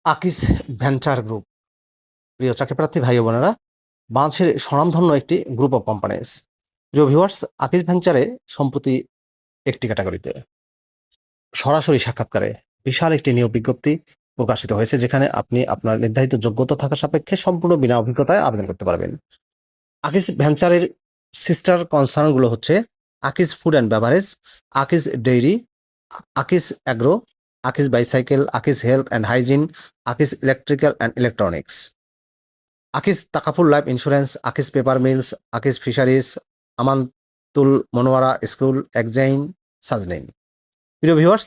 আকিস venture group. প্রিয় চাকরিপ্রার্থী ভাই ও বোনেরা, বাংলাদেশের স্বনামধন্য একটি গ্রুপ অফ কোম্পানিজ। প্রিয় ভিউয়ার্স, আকিস ভেঞ্চারে সম্প্রতি একটি ক্যাটাগরিতে সরাসরি সাক্ষাৎকারে বিশাল একটি নিয়োগ বিজ্ঞপ্তি প্রকাশিত হয়েছে, যেখানে আপনি আপনার নির্ধারিত যোগ্যতা থাকা সাপেক্ষে সম্পূর্ণ বিনা অভিজ্ঞতায় আবেদন করতে পারবেন। আকিস ভেঞ্চারের সিস্টার কনসার্নগুলো হচ্ছে আকিস ফুড অ্যান্ড বেভারেজ, আকিস ডেইরি, আকিস অ্যাগ্রো, আকিস বাইসাইকেল, আকিস হেলথ অ্যান্ড হাইজিন, আকিস ইলেকট্রিক্যাল অ্যান্ড ইলেকট্রনিক্স, আকিস তাকাফুল লাইফ ইন্স্যুরেন্স, আকিস পেপার মিলস, আকিস ফিশারিজ, আমানতুল মনোয়ারা স্কুল, একজাইন, সাজনাইন। প্রিয় ভিউয়ার্স,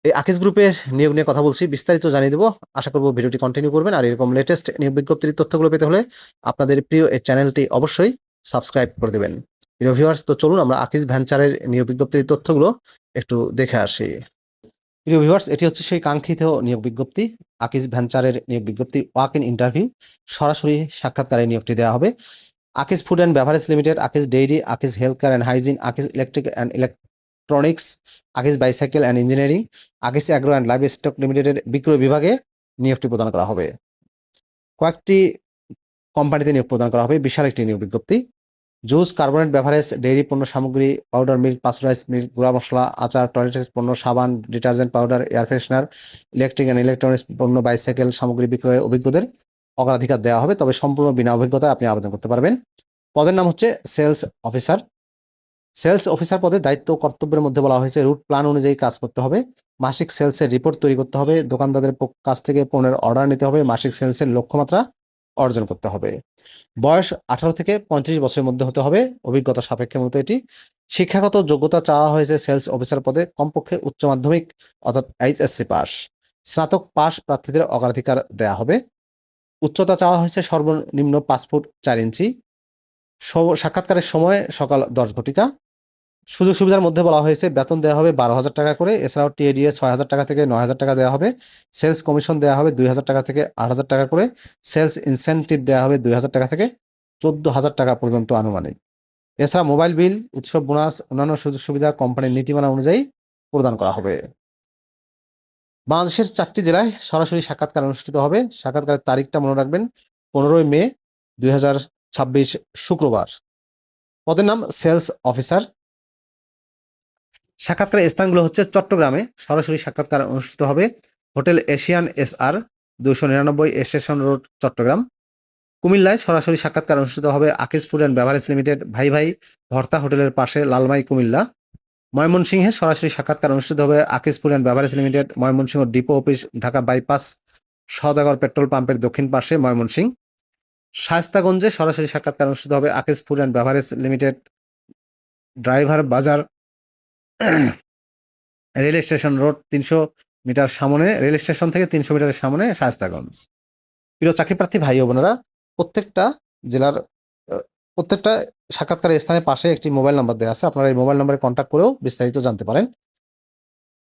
এই আকিস গ্রুপের নিয়োগ নিয়ে কথা বলছি, বিস্তারিত জানিয়ে দেবো। আশা করব ভিডিওটি কন্টিনিউ করবেন। আর এরকম লেটেস্ট নিয়োগ বিজ্ঞপ্তির তথ্যগুলো পেতে হলে আপনাদের প্রিয় এই চ্যানেলটি অবশ্যই সাবস্ক্রাইব করে দেবেন। প্রিয় ভিউয়ার্স, তো চলুন আমরা আকিস ভেঞ্চারের নিয়োগ বিজ্ঞপ্তির তথ্যগুলো একটু দেখে আসি। প্রিয় ভিউয়ার্স, এটি হচ্ছে সেই কাঙ্ক্ষিত নিয়োগ বিজ্ঞপ্তি, আকিস ভেঞ্চারের নিয়োগ বিজ্ঞপ্তি। ওয়াক ইন ইন্টারভিউ, সরাসরি সাক্ষাৎকারে নিয়োগটি দেওয়া হবে। Akij food and beverage limited, আকিস ডেইরি, আকিস হেলথ কেয়ার অ্যান্ড হাইজিন, আকিস ইলেকট্রিক অ্যান্ড ইলেকট্রনিক্স, আকিস বাইসাইকেল অ্যান্ড ইঞ্জিনিয়ারিং, আকিস অ্যাগ্রো অ্যান্ড লাইভ স্টক লিমিটেডের বিক্রয় বিভাগে নিয়োগটি প্রদান করা হবে। কয়েকটি কোম্পানিতে নিয়োগ প্রদান করা হবে, বিশাল একটি নিয়োগ বিজ্ঞপ্তি। জুস, কার্বনেট বেভারেজ, ডেইরি পণ্য সামগ্রী, পাউডার মিল্ক, পাস্তুরাইজ মিল্ক, গুঁড়া মশলা, আচার, টয়লেট পণ্য, সাবান, detergent powder, air freshener, electric and electronics পণ্য, বাইসাইকেল সামগ্রী বিক্রয়ে অভিজ্ঞদের অগ্রাধিকার দেওয়া হবে, তবে সম্পূর্ণ বিনা অভিজ্ঞতায় আপনি আবেদন করতে পারবেন। পদের নাম হচ্ছে সেলস অফিসার। সেলস অফিসার পদে দায়িত্ব ও কর্তব্যের মধ্যে বলা হয়েছে রুট প্ল্যান অনুযায়ী কাজ করতে হবে, মাসিক সেলসের রিপোর্ট তৈরি করতে হবে, দোকানদারদের কাছ থেকে পণ্যের অর্ডার নিতে হবে, মাসিক সেলসের লক্ষ্যমাত্রা অর্জন করতে হবে। বয়স 18 থেকে 35 বছরের মধ্যে হতে হবে, অভিজ্ঞতা সাপেক্ষে মতো এটি। শিক্ষাগত যোগ্যতা চাওয়া হয়েছে সেলস অফিসার পদে কমপক্ষে উচ্চ মাধ্যমিক অর্থাৎ এইচএসসি পাস, স্নাতক পাস প্রার্থীদের অগ্রাধিকার দেওয়া হবে। উচ্চতা চাওয়া হয়েছে সর্বনিম্ন 5 ফুট 4 ইঞ্চি। সাক্ষাৎকারের সময় সকাল 10 ঘটিকা। সুযোগ সুবিধার মধ্যে বলা হয়েছে বেতন দেওয়া হবে 12,000 টাকা করে, এছাড়াও টিএডিএ 6,000 টাকা থেকে 9,000 টাকা দেওয়া হবে, সেলস কমিশন দেওয়া হবে 2,000 টাকা থেকে 8,000 টাকা করে, সেলস ইনসেনটিভ দেওয়া হবে 2,000 টাকা থেকে 14,000 টাকা পর্যন্ত আনুমানিক। এছাড়া মোবাইল বিল, উৎসব বোনাস, অন্যান্য সুযোগ সুবিধা কোম্পানির নীতিমালা অনুযায়ী প্রদান করা হবে। বাংলাদেশের 4টি জেলায় সরাসরি সাক্ষাৎকার অনুষ্ঠিত হবে। সাক্ষাৎকারের তারিখটা মনে রাখবেন, 15 মে 2026 শুক্রবার। পদের নাম সেলস অফিসার। সাক্ষাৎকারের স্থানগুলো হচ্ছে চট্টগ্রামে সরাসরি সাক্ষাৎকার অনুষ্ঠিত হবে hotel Asian SR 299 station road, Chittagong. কুমিল্লায় সরাসরি সাক্ষাৎকার অনুষ্ঠিত হবে Akij food and beverage limited, ভাই ভাই ভর্তা হোটেলের পাশে, লালমাই, কুমিল্লা। ময়মনসিংহে সরাসরি সাক্ষাৎকার অনুষ্ঠিত হবে Akij food and beverage limited, Mymensingh depot office, Dhaka bypass, Saudagar petrol পাম্পের দক্ষিণ পাশে, ময়মনসিংহ। শায়েস্তাগঞ্জে সরাসরি সাক্ষাৎকার অনুষ্ঠিত হবে Akij food and beverage limited, driver বাজার, রেল স্টেশন রোড, 300 মিটার সামনে, রেল স্টেশন থেকে 300 মিটারের সামনে শায়েস্তাগঞ্জ। প্রিয় চাকরিপ্রার্থী ভাই ও বোনেরা, প্রত্যেকটা জেলার প্রত্যেকটা সাক্ষাৎকারের স্থানের পাশে একটি মোবাইল নাম্বার দেওয়া আছে, আপনারা এই মোবাইল নাম্বারে কন্ট্যাক্ট করেও বিস্তারিত জানতে পারেন।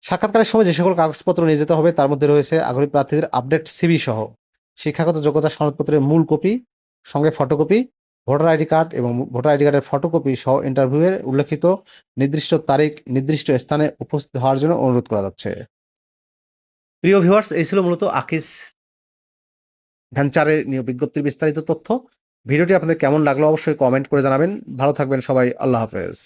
সাক্ষাৎকারের সময় যে সকল কাগজপত্র নিয়ে যেতে হবে তার মধ্যে রয়েছে আগ্রহী প্রার্থীদের আপডেট সিভি সহ শিক্ষাগত যোগ্যতা সনদপত্রের মূল কপি, সঙ্গে ফটোকপি, ভোটার আইডি কার্ড এবং ভোটার আইডি কার্ডের ফটোকপি সহ ইন্টারভিউয়ের উল্লেখিত নির্দিষ্ট তারিখ নির্দিষ্ট স্থানে উপস্থিত হওয়ার জন্য অনুরোধ করা যাচ্ছে। প্রিয় ভিউয়ার্স, এই ছিল মূলত আকিস ভেঞ্চারের নিয়োগ বিজ্ঞপ্তির বিস্তারিত তথ্য। ভিডিওটি আপনাদের কেমন লাগলো অবশ্যই কমেন্ট করে জানাবেন। ভালো থাকবেন সবাই, আল্লাহ হাফেজ।